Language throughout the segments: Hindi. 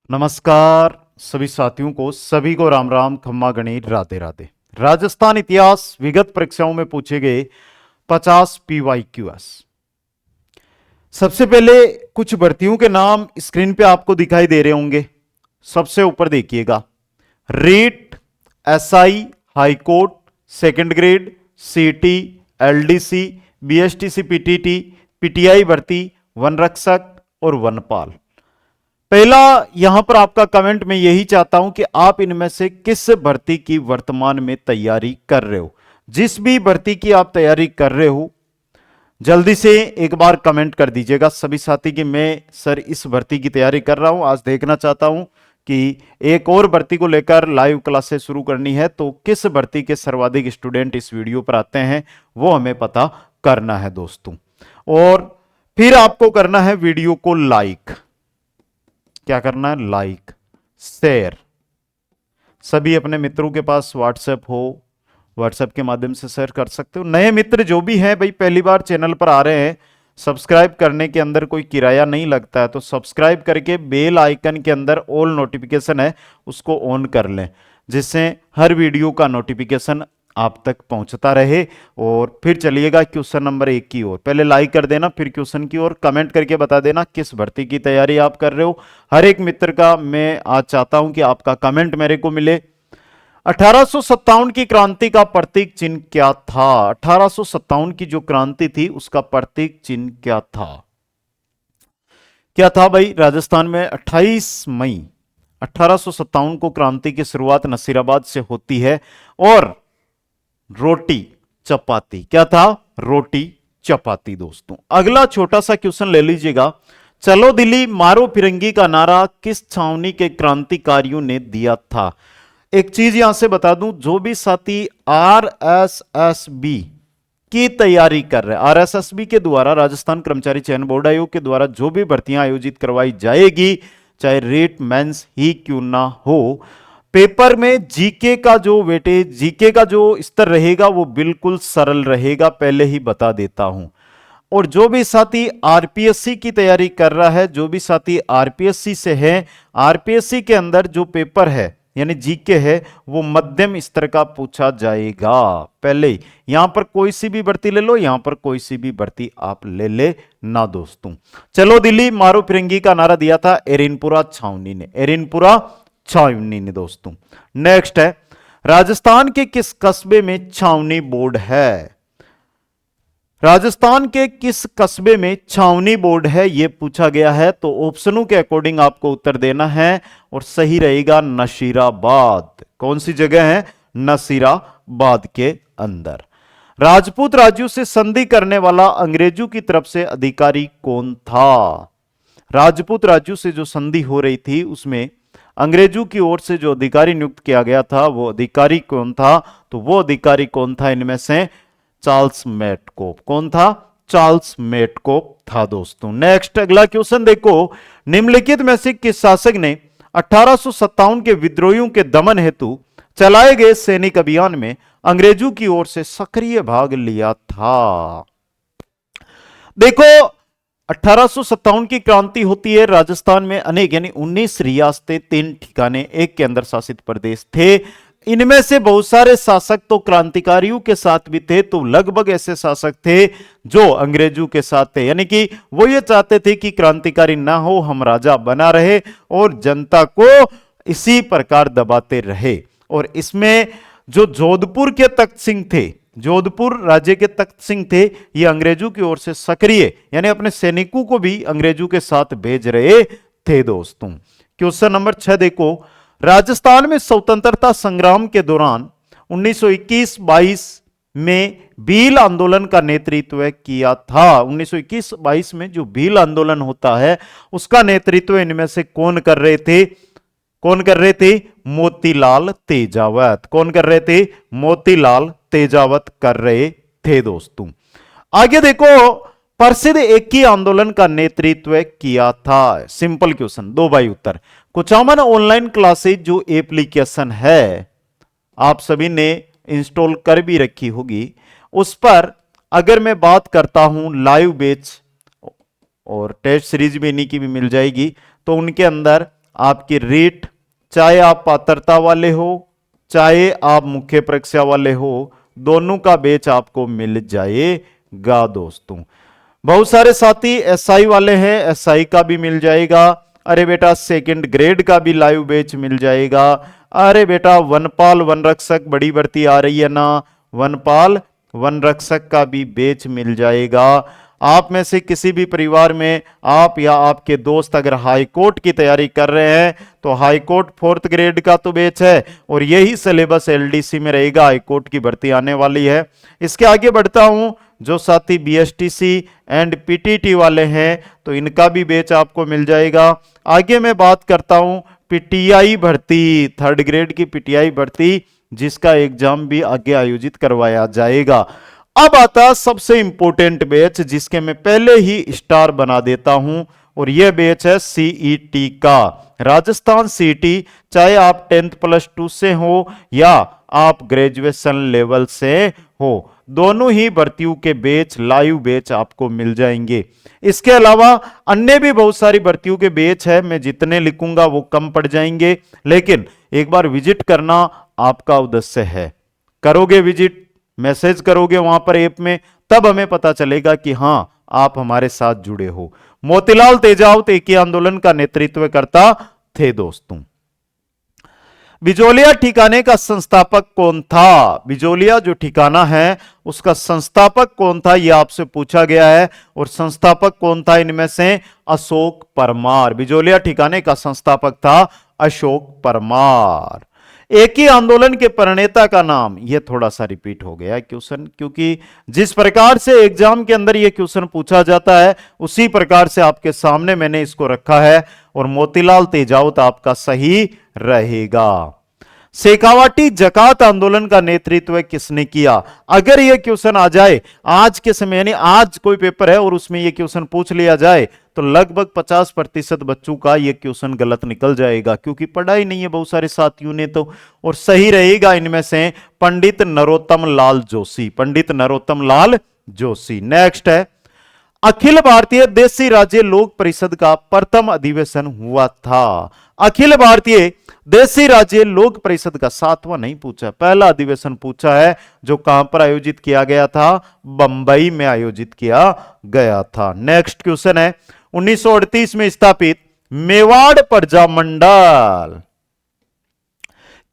नमस्कार सभी साथियों को, सभी को राम राम, खम्मा गणित, राधे राधे। राजस्थान इतिहास विगत परीक्षाओं में पूछे गए 50 PYQS। सबसे पहले कुछ भर्तियों के नाम स्क्रीन पे आपको दिखाई दे रहे होंगे। सबसे ऊपर देखिएगा, REET, SI, high court, second grade, CT, LDC, BSTC, PTT, PTI भर्ती, वन रक्षक और वनपाल। पहला यहां पर आपका कमेंट मैं यही चाहता हूं कि आप इनमें से किस भर्ती की वर्तमान में तैयारी कर रहे हो। जिस भी भर्ती की आप तैयारी कर रहे हो जल्दी से एक बार कमेंट कर दीजिएगा सभी साथी कि मैं सर इस भर्ती की तैयारी कर रहा हूं। आज देखना चाहता हूं कि एक और भर्ती को लेकर लाइव क्लासेस शुरू करनी है, तो किस भर्ती के सर्वाधिक स्टूडेंट इस वीडियो पर आते हैं वो हमें पता करना है दोस्तों। और फिर आपको करना है वीडियो को लाइक। क्या करना है? Like, share. सभी अपने मित्रों के पास व्हाट्सएप हो, व्हाट्सएप के माध्यम से शेयर कर सकते हो। नए मित्र जो भी हैं भाई, पहली बार चैनल पर आ रहे हैं, सब्सक्राइब करने के अंदर कोई किराया नहीं लगता है, तो सब्सक्राइब करके बेल आइकन के अंदर ऑल नोटिफिकेशन है उसको ऑन कर लें, जिससे हर वीडियो का नोटिफिकेशन आप तक पहुंचता रहे। और फिर चलिएगा क्वेश्चन नंबर 1 की ओर। पहले लाइक कर देना, फिर क्वेश्चन की ओर कमेंट करके बता देना किस भर्ती की तैयारी आप कर रहे हो। हर एक मित्र का मैं आज चाहता हूं कि आपका कमेंट मेरे को मिले। 1857 की क्रांति का प्रतीक चिन्ह क्या था? 1857 की जो क्रांति थी उसका प्रतीक चिन्ह क्या था? क्या था भाई? राजस्थान में 28 मई 1857 को क्रांति की शुरुआत नसीराबाद से होती है। और रोटी चपाती, क्या था? रोटी चपाती दोस्तों। अगला छोटा सा क्वेश्चन ले लीजिएगा। चलो दिल्ली मारो फिरंगी का नारा किस छावनी के क्रांतिकारियों ने दिया था? एक चीज यहां से बता दूं, जो भी साथी आरएसएसबी की तैयारी कर रहे हैं, आरएसएसबी के द्वारा, राजस्थान कर्मचारी चयन बोर्ड आयोग के द्वारा जो भी भर्तियां आयोजित करवाई जाएगी, चाहे रेट मेंस ही क्यों ना हो, पेपर में जीके का जो वेटेज, जीके का जो स्तर रहेगा वो बिल्कुल सरल रहेगा, पहले ही बता देता हूं। और जो भी साथी आरपीएससी की तैयारी कर रहा है, जो भी साथी आरपीएससी से है, आरपीएससी के अंदर जो पेपर है यानी जीके है वो मध्यम स्तर का पूछा जाएगा। पहले ही यहां पर कोई सी भी भर्ती ले लो, यहां पर कोई सी भी भर्ती आप ले ले ना दोस्तों। चलो दिल्ली मारो फिरंगी का नारा दिया था एरिनपुरा छावनी ने, एरिनपुरा छावनी ने दोस्तों। नेक्स्ट है, राजस्थान के किस कस्बे में छावनी बोर्ड है? राजस्थान के किस कस्बे में छावनी बोर्ड है यह पूछा गया है, तो ऑप्शनों के अकॉर्डिंग आपको उत्तर देना है और सही रहेगा नशीराबाद। कौन सी जगह है? नसीराबाद के अंदर। राजपूत राज्यों से संधि करने वाला अंग्रेजों की तरफ से अधिकारी कौन था? राजपूत राज्यों से जो संधि हो रही थी उसमें अंग्रेजों की ओर से जो अधिकारी नियुक्त किया गया था वो अधिकारी कौन था? तो वो अधिकारी कौन था इनमें से? चार्ल्स मेटकोप। कौन था? चार्ल्स मेटकोप था दोस्तों। नेक्स्ट अगला क्वेश्चन देखो, निम्नलिखित में से किस शासक ने 1857 के विद्रोहियों के दमन हेतु चलाए गए सैनिक अभियान में अंग्रेजों की ओर से सक्रिय भाग लिया था? देखो, 1857 की क्रांति होती है, राजस्थान में अनेक यानी 19 रियासतें, 3 ठिकाने, एक केंद्र शासित प्रदेश थे। इनमें से बहुत सारे शासक तो क्रांतिकारियों के साथ भी थे, तो लगभग ऐसे शासक थे जो अंग्रेजों के साथ थे, यानी कि वो ये चाहते थे कि क्रांतिकारी ना हो, हम राजा बना रहे और जनता को इसी प्रकार दबाते रहे। और इसमें जो जोधपुर के तख्त सिंह थे, जोधपुर राज्य के तख्त सिंह थे, ये अंग्रेजों की ओर से सक्रिय यानी अपने सैनिकों को भी अंग्रेजों के साथ भेज रहे थे दोस्तों। क्वेश्चन नंबर 6 देखो, राजस्थान में स्वतंत्रता संग्राम के दौरान 1921-22 में भील आंदोलन का नेतृत्व किया था। 1921-22 में जो भील आंदोलन होता है उसका नेतृत्व इनमें से कौन कर रहे थे? कौन कर रहे थे? मोतीलाल तेजावत। कौन कर रहे थे? मोतीलाल तेजावत कर रहे थे दोस्तों। आगे देखो, प्रसिद्ध एकी आंदोलन का नेतृत्व किया था। Simple question, 2 by Uttar. Kuchaman online classes जो एप्लीकेशन है आप सभी ने इंस्टॉल कर भी रखी होगी, उस पर अगर मैं बात करता हूं लाइव बैच और टेस्ट सीरीज भी इन्हीं की भी मिल जाएगी, तो उनके अंदर आपकी रीट, चाहे आप पात्रता वाले हो चाहे आप मुख्य परीक्षा वाले हो, दोनों का बैच आपको मिल जाएगा दोस्तों। बहुत सारे साथी एसआई वाले हैं, एसआई का भी मिल जाएगा। अरे बेटा सेकंड ग्रेड का भी लाइव बैच मिल जाएगा। अरे बेटा वनपाल वन रक्षक बड़ी भर्ती आ रही है ना, वनपाल वन रक्षक का भी बैच मिल जाएगा। आप में से किसी भी परिवार में आप या आपके दोस्त अगर हाई कोर्ट की तैयारी कर रहे हैं तो हाई कोर्ट 4th ग्रेड का तो बैच है और यही सिलेबस एलडीसी में रहेगा, हाई कोर्ट की भर्ती आने वाली है। इसके आगे बढ़ता हूं, जो साथी बीएसटीसी एंड पीटीटी वाले हैं तो इनका भी बैच आपको मिल जाएगा। आगे मैं बात करता हूं पीटीआई भर्ती, 3rd ग्रेड की पीटीआई भर्ती, जिसका एग्जाम भी आगे आयोजित करवाया जाएगा। अब आता सबसे इंपॉर्टेंट बैच जिसके मैं पहले ही स्टार बना देता हूं और यह बैच है सीईटी का, राजस्थान सीईटी। चाहे आप 10th +2 से हो या आप ग्रेजुएशन लेवल से हो, दोनों ही भर्तियों के बैच लाइव बैच आपको मिल जाएंगे। इसके अलावा अन्य भी बहुत सारी भर्तियों के बैच है, मैं जितने लिखूंगा वो कम पड़ जाएंगे, लेकिन एक बार विजिट करना आपका उद्देश्य है। करोगे विजिट, मैसेज करोगे वहां पर ऐप में, तब हमें पता चलेगा कि हां आप हमारे साथ जुड़े हो। मोतीलाल तेजावत एकी आंदोलन का नेतृत्व करता थे दोस्तों। बिजोलिया ठिकाने का संस्थापक कौन था? बिजोलिया जो ठिकाना है उसका संस्थापक कौन था, यह आपसे पूछा गया है। और संस्थापक कौन था इनमें से? अशोक परमार। बिजोलिया ठिकाने का संस्थापक था अशोक परमार। एक ही आंदोलन के प्रणेता का नाम, यह थोड़ा सा रिपीट हो गया क्वेश्चन, क्योंकि जिस प्रकार से एग्जाम के अंदर यह क्वेश्चन पूछा जाता है उसी प्रकार से आपके सामने मैंने इसको रखा है और मोतीलाल तेजावत आपका सही रहेगा। शेखावाटी जकात आंदोलन का नेतृत्व किसने किया? अगर यह क्वेश्चन आ जाए आज के समय, यानी आज कोई पेपर है और उसमें यह क्वेश्चन पूछ लिया जाए तो लगभग 50% बच्चों का यह क्वेश्चन गलत निकल जाएगा, क्योंकि पढ़ाई नहीं है बहुत सारे साथियों ने तो। और सही रहेगा इनमें से पंडित नरोत्तम लाल जोशी, पंडित नरोत्तम लाल जोशी। नेक्स्ट है, अखिल भारतीय देशी राज्य लोक परिषद का प्रथम अधिवेशन हुआ था। अखिल भारतीय देशी राज्य लोक परिषद का 7वां नहीं पूछा, पहला अधिवेशन पूछा है, जो कहां पर आयोजित किया गया था? बंबई में आयोजित किया गया था। नेक्स्ट क्वेश्चन है, 1938 में स्थापित मेवाड़ प्रजामंडल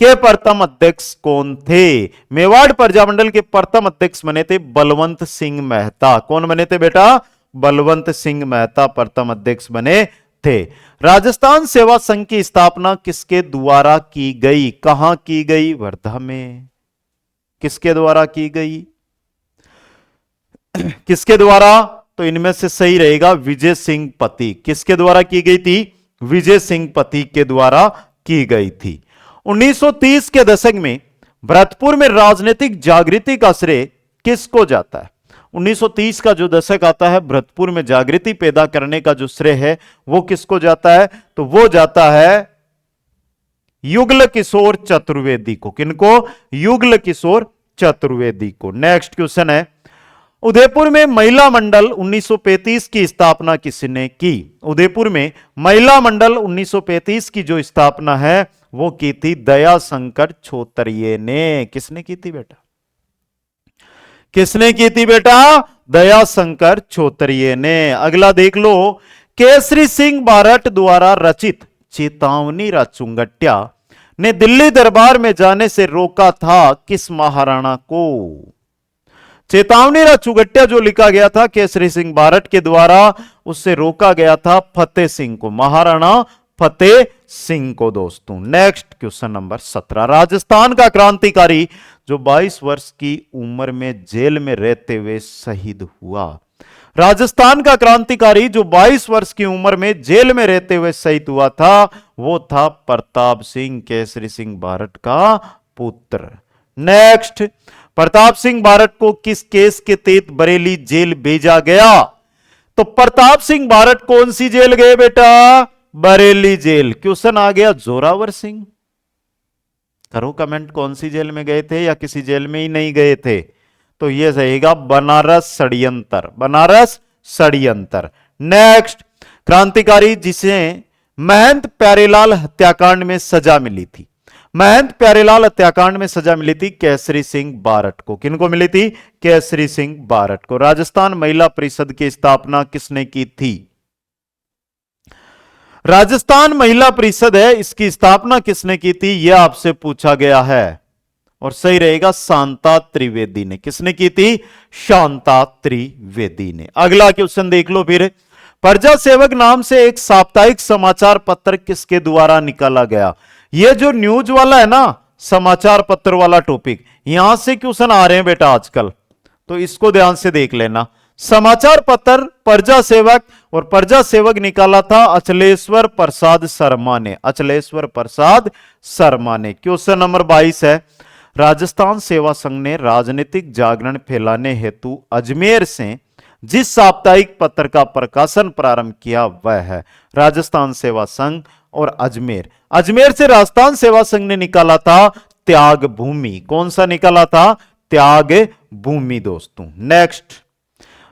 के प्रथम अध्यक्ष कौन थे? मेवाड़ प्रजामंडल के प्रथम अध्यक्ष बने थे बलवंत सिंह मेहता। कौन बने थे बेटा? बलवंत सिंह मेहता प्रथम अध्यक्ष बने थे। राजस्थान सेवा संघ की स्थापना किसके द्वारा की गई? कहां की गई? वर्धा में। किसके द्वारा की गई? किसके द्वारा? तो इनमें से सही रहेगा विजय सिंह पति। किसके द्वारा की गई थी? विजय सिंह पति के द्वारा की गई थी। 1930 के दशक में भरतपुर में राजनीतिक जागृति का श्रेय किसको जाता है? 1930 का जो दशक आता है, भरतपुर में जागृति पैदा करने का जो श्रेय है वो किसको जाता है? तो वो जाता है युगल किशोर चतुर्वेदी को। किनको? युगल किशोर चतुर्वेदी को। नेक्स्ट क्वेश्चन है, उदयपुर में महिला मंडल 1935 की स्थापना किसने की? उदयपुर में महिला मंडल 1935 की जो स्थापना है वो की थी दया शंकर छोतरिये ने। किसने की थी बेटा? किसने की थी बेटा? दया शंकर छोतरिये ने। अगला देख लो, केसरी सिंह बारट द्वारा रचित चेतावनी राचुंगट्या ने दिल्ली दरबार में जाने से रोका था किस महाराणा को? चेतावनी राचुंगट्या जो लिखा गया था केसरी सिंह बारट के द्वारा, उससे रोका गया था फतेह सिंह को, महाराणा फतेह सिंह को दोस्तों। नेक्स्ट क्वेश्चन नंबर 17, राजस्थान का क्रांतिकारी जो 22 वर्ष की उम्र में जेल में रहते हुए शहीद हुआ। राजस्थान का क्रांतिकारी जो 22 वर्ष की उम्र में जेल में रहते हुए शहीद हुआ था वो था प्रताप सिंह, केसरी सिंह बारट का पुत्र। नेक्स्ट, प्रताप सिंह बारट को किस केस के तहत बरेली जेल भेजा गया? तो प्रताप सिंह बारट कौन सी जेल गए बेटा? बरेली जेल। क्वेश्चन आ गया जोरावर सिंह, करो कमेंट, कौन सी जेल में गए थे या किसी जेल में ही नहीं गए थे? तो यह रहेगा बनारस षड्यंत्र, बनारस षड्यंत्र। नेक्स्ट, क्रांतिकारी जिसे महंत प्यारेलाल हत्याकांड में सजा मिली थी। महंत प्यारेलाल हत्याकांड में सजा मिली थी केसरी सिंह बारट को। किनको मिली थी? केसरी सिंह बारट को। राजस्थान महिला परिषद की स्थापना किसने की थी? राजस्थान महिला परिषद है, इसकी स्थापना किसने की थी, यह आपसे पूछा गया है। और सही रहेगा शांता त्रिवेदी ने। किसने की थी? शांता त्रिवेदी ने। अगला क्वेश्चन देख लो फिर। प्रजा सेवक नाम से एक साप्ताहिक समाचार पत्र किसके द्वारा निकाला गया? ये जो न्यूज वाला है ना, समाचार पत्र वाला टॉपिक, यहां से क्वेश्चन आ रहे हैं बेटा आजकल, तो इसको ध्यान से देख लेना। समाचार पत्र प्रजा सेवक, और प्रजा सेवक निकाला था अचलेश्वर प्रसाद शर्मा ने। अचलेश्वर प्रसाद शर्मा ने। क्वेश्चन नंबर 22 है। राजस्थान सेवा संघ ने राजनीतिक जागरण फैलाने हेतु अजमेर से जिस साप्ताहिक पत्र का प्रकाशन प्रारंभ किया वह है। राजस्थान सेवा संघ और अजमेर। अजमेर से राजस्थान सेवा संघ ने निकाला था त्याग भूमि। कौन सा निकाला था? त्याग भूमि दोस्तों। नेक्स्ट,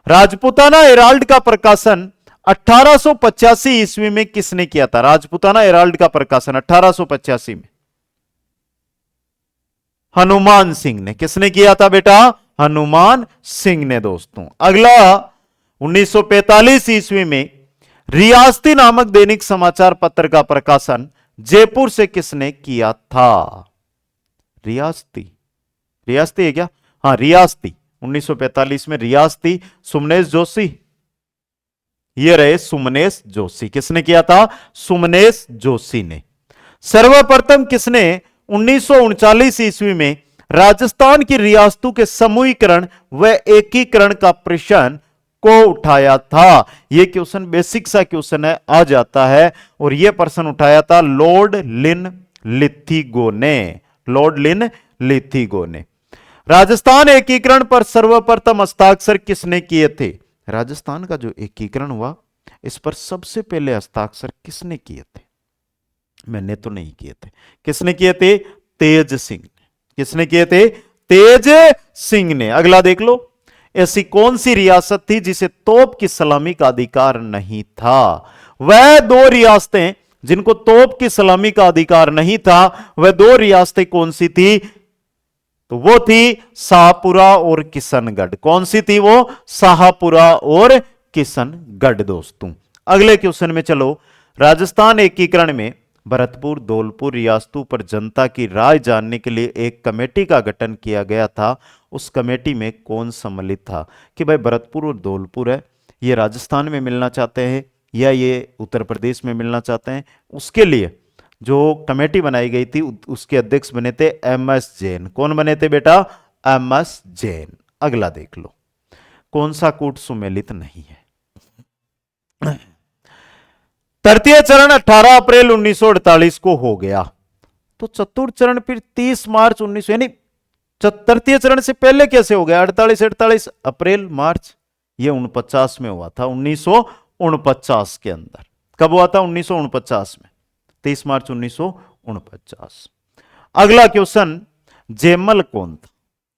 राजपूताना हेराल्ड का प्रकाशन 1885 ईस्वी में किसने किया था? राजपूताना हेराल्ड का प्रकाशन 1885 में हनुमान सिंह ने। किसने किया था बेटा? हनुमान सिंह ने दोस्तों। अगला, 1945 ईस्वी में रियासती नामक दैनिक समाचार पत्र का प्रकाशन जयपुर से किसने किया था? रियासती, रियासती है क्या? हाँ रियासती। 1945 में रियासती सुमनेश जोशी, ये रहे सुमनेश जोशी। किसने किया था? सुमनेश जोशी ने। सर्वप्रथम किसने 1939 ईस्वी में राजस्थान की रियासतों के समूहीकरण व एकीकरण का प्रश्न को उठाया था? यह क्वेश्चन बेसिक सा क्वेश्चन है, आ जाता है। और यह प्रश्न उठाया था लॉर्ड लिन लिथिगो ने। लॉर्ड लिन लिथिगो ने। राजस्थान एकीकरण पर सर्वप्रथम हस्ताक्षर किसने किए थे? राजस्थान का जो एकीकरण हुआ, इस पर सबसे पहले हस्ताक्षर किसने किए थे? मैंने तो नहीं किए थे। किसने किए थे? तेज सिंह ने। किसने किए थे? तेज सिंह ने। अगला देख लो। ऐसी कौन सी रियासत थी जिसे तोप की सलामी का अधिकार नहीं था? वह दो रियासतें जिनको तोप की सलामी का अधिकार नहीं था, वह दो रियासतें कौन सी थी? तो वो थी शाहपुरा और किशनगढ़। कौन सी थी वो? शाहपुरा और किशनगढ़ दोस्तों। अगले क्वेश्चन में चलो। राजस्थान एकीकरण में भरतपुर धौलपुर रियासतों पर जनता की राय जानने के लिए एक कमेटी का गठन किया गया था। उस कमेटी में कौन सम्मिलित था? कि भाई भरतपुर और धौलपुर है, ये राजस्थान में मिलना चाहते हैं या ये उत्तर प्रदेश में मिलना चाहते हैं। उसके लिए जो कमेटी बनाई गई थी उसके अध्यक्ष बने थे एमएस जैन। कौन बने थे बेटा? एमएस जैन। अगला देख लो। कौन सा कूट सुमेलित नहीं है? तृतीय चरण 18 अप्रैल 1948 को हो गया। तो चतुर्थ चरण फिर 30 मार्च 1900, यानी तृतीय चरण से पहले कैसे हो गया? 48 अप्रैल मार्च, ये 49 में हुआ था। 1949 के अंदर। कब हुआ था? 1949 में, 23 मार्च 1949। अगला क्वेश्चन, जयमल कौन था?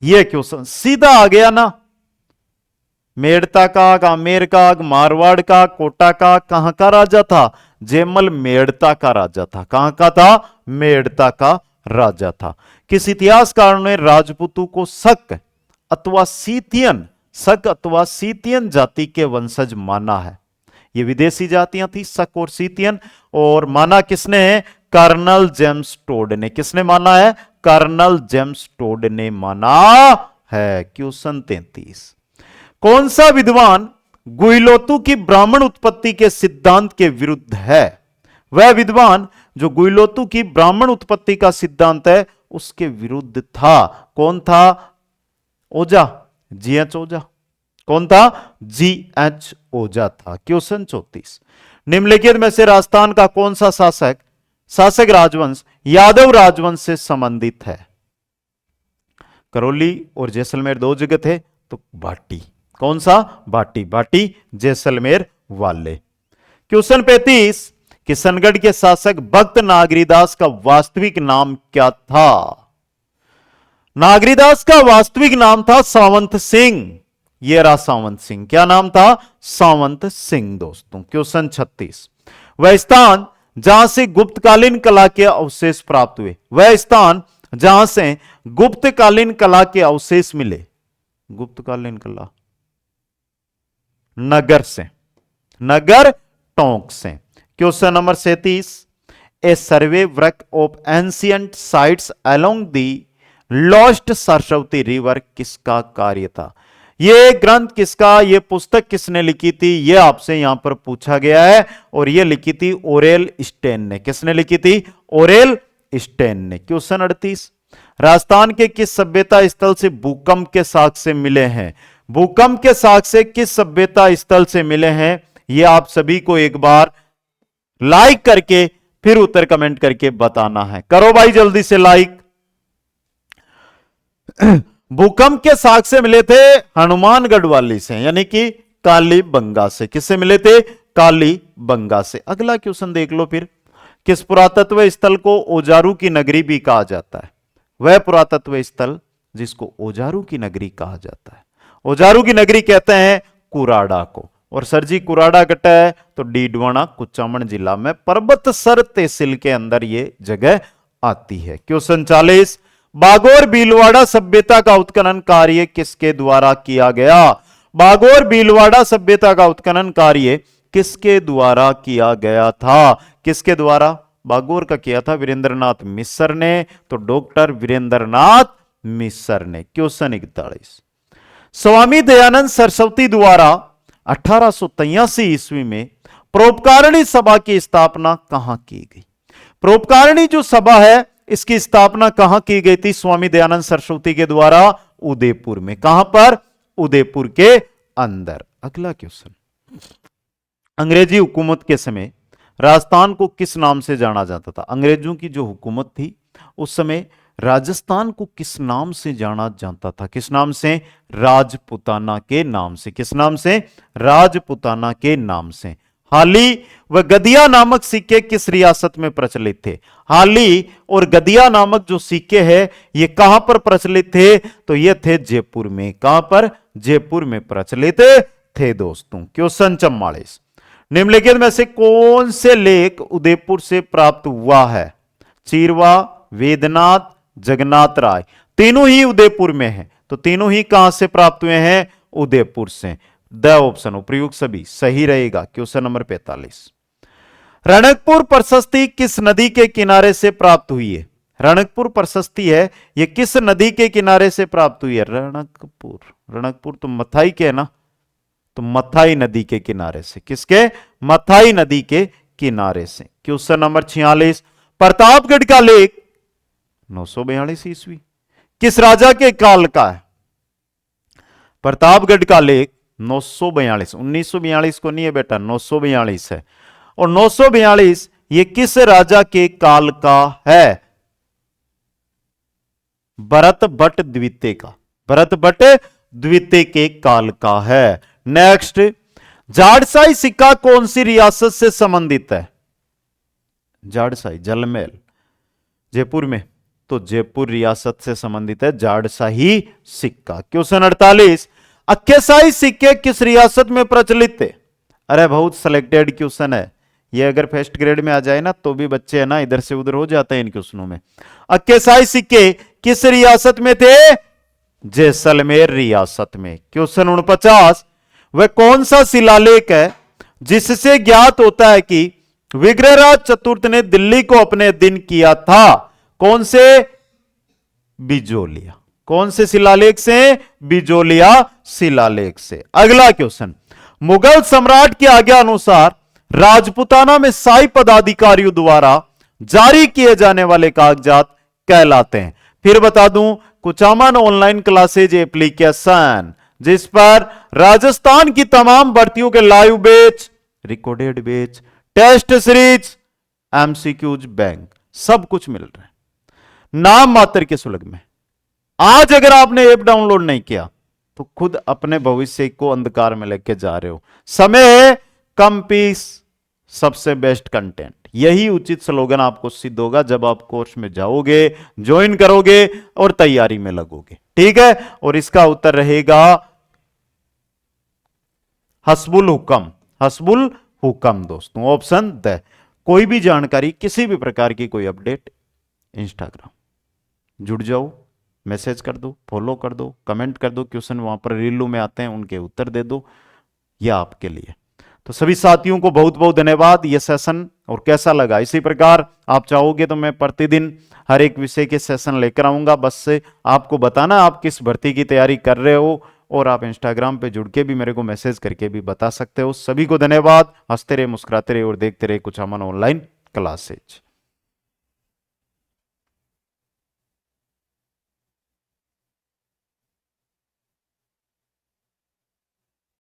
यह क्वेश्चन सीधा आ गया ना। मेड़ता का, आमेर का, मारवाड़ का, कोटा का, कहां का राजा था? जयमल मेड़ता का राजा था। कहां का था? मेड़ता का राजा था। किस इतिहासकार ने राजपूतों को शक अथवा सीतियन जाति के वंशज माना है? ये विदेशी जातियां थी, शक और सीतियन, और माना किसने है? कर्नल जेम्स टोड ने। किसने माना है? कर्नल जेम्स टोड ने माना है। क्वेश्चन 33। कौन सा विद्वान गुइलोतु की ब्राह्मण उत्पत्ति के सिद्धांत के विरुद्ध है? वह विद्वान जो गुइलोतु की ब्राह्मण उत्पत्ति का सिद्धांत है उसके विरुद्ध था। कौन था? ओझा, जीएच ओझा। कौन था? जीएच ओझा था। क्वेश्चन 34। निम्नलिखित में से राजस्थान का कौन सा शासक राजवंश यादव राजवंश से संबंधित है? करौली और जैसलमेर दो जगह थे, तो भाटी। कौन सा? भाटी जैसलमेर वाले। क्वेश्चन 35। किशनगढ़ के शासक भक्त नागरीदास का वास्तविक नाम क्या था? नागरीदास का वास्तविक नाम था सावंत सिंह। ये रहा सावंत सिंह। क्या नाम था? सावंत सिंह दोस्तों। क्वेश्चन 36। वह स्थान जहां से गुप्तकालीन कला के अवशेष प्राप्त हुए, वह स्थान जहां से गुप्तकालीन कला के अवशेष मिले। गुप्तकालीन कला, नगर से, नगर टोंक से। Question number 37, A survey work of ancient sites along the lost Saraswati river किसका कार्य था? यह ग्रंथ किसका, यह पुस्तक किसने लिखी थी, यह आपसे यहां पर पूछा गया है। और यह लिखी थी ओरेल स्टेन ने। किसने लिखी थी? ओरेल स्टेन ने। क्वेश्चन 38, राजस्थान के किस सभ्यता स्थल से भूकंप के साक्ष्य मिले हैं? भूकंप के साक्ष्य किस सभ्यता स्थल से मिले हैं? यह आप सभी को एक बार लाइक करके फिर उत्तर कमेंट करके बताना है। करो भाई जल्दी से लाइक। भूकंप के साक्ष्य मिले थे हनुमानगढ़ वाली से, यानी कि कालीबंगा से। किससे मिले थे? कालीबंगा से। अगला क्वेश्चन देख लो फिर। किस पुरातत्व स्थल को ओजारू की नगरी भी कहा जाता है? वह पुरातत्व स्थल जिसको ओजारू की नगरी कहा जाता है। ओजारू की नगरी कहते हैं कुराड़ा को। और सर जी कुराड़ा कटा है तो डीडवाना कुचामन जिला में पर्वतसर तहसील के अंदर यह जगह आती है। क्वेश्चन 40, बागोर भीलवाड़ा सभ्यता का उत्खनन कार्य किसके द्वारा किया गया? बागोर भीलवाड़ा सभ्यता का उत्खनन कार्य किसके द्वारा किया गया था? किसके द्वारा? बागोर का किया था वीरेंद्रनाथ मिश्र ने, तो डॉक्टर वीरेंद्रनाथ मिश्र ने। क्वेश्चन 41, स्वामी दयानंद सरस्वती द्वारा 1883 ईस्वी में परोपकारिणी सभा की स्थापना कहां की गई? परोपकारिणी जो सभा है इसकी स्थापना कहां की गई थी स्वामी दयानंद सरस्वती के द्वारा? उदयपुर में। कहां पर? उदयपुर के अंदर। अगला क्वेश्चन, अंग्रेजी हुकूमत के समय राजस्थान को किस नाम से जाना जाता था? अंग्रेजों की जो हुकूमत थी उस समय राजस्थान को किस नाम से जाना जाता था? किस नाम से? राजपुताना के नाम से। किस नाम से? राजपुताना के नाम से। हाली व गदिया नामक सिक्के किस रियासत में प्रचलित थे? हाली और गदिया नामक जो सिक्के हैं ये कहां पर प्रचलित थे? तो ये थे जयपुर में। कहां पर? जयपुर में प्रचलित थे दोस्तों। क्वेश्चन 44, निम्नलिखित में से कौन से लेख उदयपुर से प्राप्त हुआ है? चीरवा, वेदनाथ, जगन्नाथ राय। तीनों ही उदयपुर में हैं, तो तीनों ही कहां से प्राप्त हुए हैं? उदयपुर से। द ऑप्शन उपयुक्त सभी सही रहेगा। क्वेश्चन नंबर 45, रणकपुर प्रशस्ति किस नदी के किनारे से प्राप्त हुई है? रणकपुर प्रशस्ति है ये किस नदी के किनारे से प्राप्त हुई है? रणकपुर, रणकपुर तो मथाई के है ना, तो मथाई नदी के किनारे से। किसके? मथाई नदी के किनारे से। क्वेश्चन नंबर 46, प्रतापगढ़ का लेख 942 ईस्वी किस राजा के काल का है? प्रतापगढ़ का लेख 942, 1942 को नहीं है बेटा, 942 है। और 942 ये किस राजा के काल का है? भरत भट्ट द्वितीय का। भरत भट्ट द्वितीय के काल का है। नेक्स्ट, जाड़साई सिक्का कौन सी रियासत से संबंधित है? जाड़साई, जलमहल जयपुर में, तो जयपुर रियासत से संबंधित है जाड़साई सिक्का। क्वेश्चन 48, अक्केसाई सिक्के किस रियासत में प्रचलित थे? अरे बहुत सिलेक्टेड क्वेश्चन है ये, अगर फर्स्ट ग्रेड में आ जाए ना तो भी बच्चे है ना इधर से उधर हो जाते हैं इन क्वेश्चनों में। अक्केसाई सिक्के किस रियासत में थे? जैसलमेर रियासत में। क्वेश्चन 49, वह कौन सा शिलालेख है जिससे ज्ञात होता है कि विग्रहराज चतुर्थ ने दिल्ली को अपने अधीन किया था? कौन से? बिजोलिया। कौन से शिलालेख से? बिजोलिया शिलालेख से। अगला क्वेश्चन, मुगल सम्राट की आज्ञा अनुसार राजपुताना में शाही पदाधिकारियों द्वारा जारी किए जाने वाले कागजात कहलाते हैं। फिर बता दूं, कुचामन ऑनलाइन क्लासेज एप्लीकेशन जिस पर राजस्थान की तमाम भर्तियों के live batch, recorded batch, test series, MCQs, bank सब कुछ मिल रहा है नाम मात्र के शुल्क में। आज अगर आपने ऐप डाउनलोड नहीं किया तो खुद अपने भविष्य को अंधकार में लेके जा रहे हो। समय है, कम फीस, सबसे बेस्ट कंटेंट, यही उचित स्लोगन आपको सिद्ध होगा जब आप कोर्स में जाओगे, ज्वाइन करोगे और तैयारी में लगोगे। ठीक है, और इसका उत्तर रहेगा हस्बुल हुक्म। हस्बुल हुक्म दोस्तों, ऑप्शन द। कोई भी जानकारी, किसी भी प्रकार की कोई अपडेट, इंस्टाग्राम जुड़ जाओ, मैसेज कर दो, फॉलो कर दो, कमेंट कर दो, क्वेश्चन वहां पर रीलों में आते हैं उनके उत्तर दे दो, यह आपके लिए। तो सभी साथियों को बहुत बहुत धन्यवाद। यह सेशन और कैसा लगा, इसी प्रकार आप चाहोगे तो मैं प्रतिदिन हर एक विषय के सेशन लेकर आऊंगा। बस से आपको बताना आप किस भर्ती की तैयारी कर रहे हो, और आप इंस्टाग्राम पे जुड़ के भी मेरे को मैसेज करके भी बता सकते हो। सभी को धन्यवाद। हंसते रहे, मुस्कुराते रहे और देखते रहे कुछ अमन ऑनलाइन क्लासेज।